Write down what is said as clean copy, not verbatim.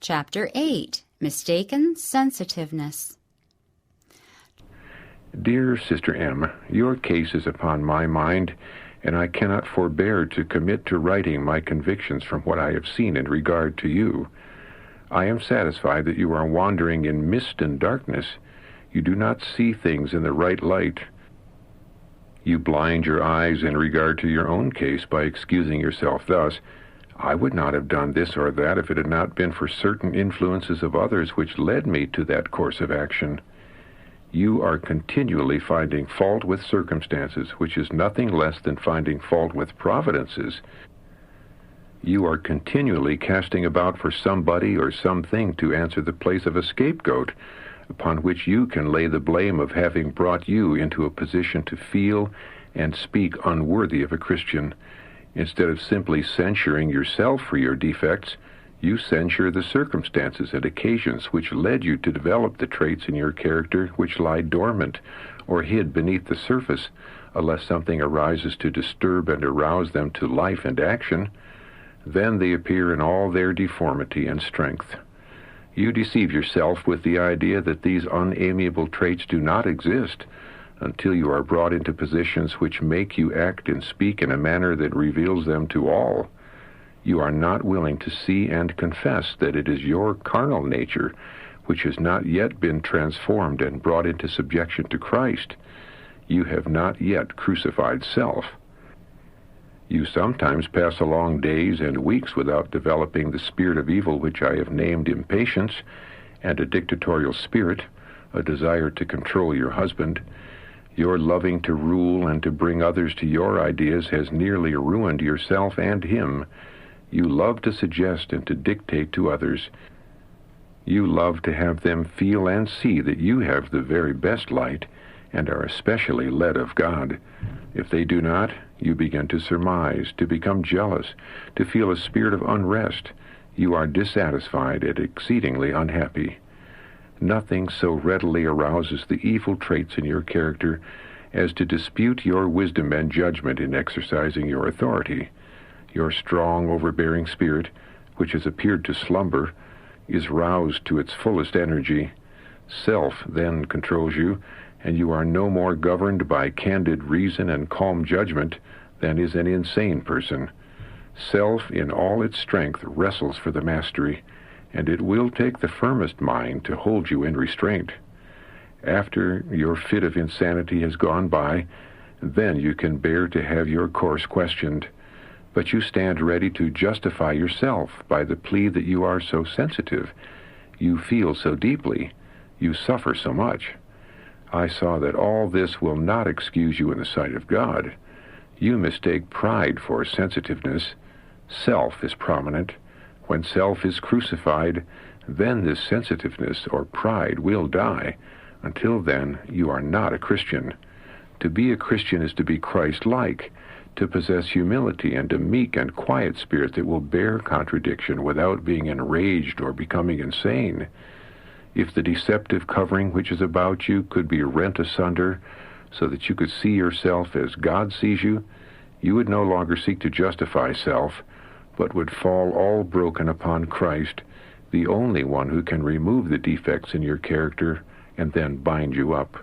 Chapter 8, Mistaken Sensitiveness. Dear Sister M., your case is upon my mind, and I cannot forbear to commit to writing my convictions from what I have seen in regard to you. I am satisfied that you are wandering in mist and darkness. You do not see things in the right light. You blind your eyes in regard to your own case by excusing yourself thus. I would not have done this or that if it had not been for certain influences of others which led me to that course of action. You are continually finding fault with circumstances, which is nothing less than finding fault with providences. You are continually casting about for somebody or something to answer the place of a scapegoat, upon which you can lay the blame of having brought you into a position to feel and speak unworthy of a Christian. Instead of simply censuring yourself for your defects, you censure the circumstances and occasions which led you to develop the traits in your character which lie dormant or hid beneath the surface, unless something arises to disturb and arouse them to life and action. Then they appear in all their deformity and strength. You deceive yourself with the idea that these unamiable traits do not exist until you are brought into positions which make you act and speak in a manner that reveals them to all. You are not willing to see and confess that it is your carnal nature which has not yet been transformed and brought into subjection to Christ. You have not yet crucified self. You sometimes pass along days and weeks without developing the spirit of evil which I have named impatience, and a dictatorial spirit, a desire to control your husband. Your loving to rule and to bring others to your ideas has nearly ruined yourself and him. You love to suggest and to dictate to others. You love to have them feel and see that you have the very best light and are especially led of God. If they do not, you begin to surmise, to become jealous, to feel a spirit of unrest. You are dissatisfied and exceedingly unhappy. Nothing so readily arouses the evil traits in your character as to dispute your wisdom and judgment in exercising your authority. Your strong, overbearing spirit, which has appeared to slumber, is roused to its fullest energy. Self then controls you, and you are no more governed by candid reason and calm judgment than is an insane person. Self, in all its strength, wrestles for the mastery, and it will take the firmest mind to hold you in restraint. After your fit of insanity has gone by, then you can bear to have your course questioned. But you stand ready to justify yourself by the plea that you are so sensitive, you feel so deeply, you suffer so much. I saw that all this will not excuse you in the sight of God. You mistake pride for sensitiveness. Self is prominent. When self is crucified, then this sensitiveness or pride will die. Until then, you are not a Christian. To be a Christian is to be Christ-like, to possess humility and a meek and quiet spirit that will bear contradiction without being enraged or becoming insane. If the deceptive covering which is about you could be rent asunder so that you could see yourself as God sees you, you would no longer seek to justify self, but would fall all broken upon Christ, the only one who can remove the defects in your character and then bind you up.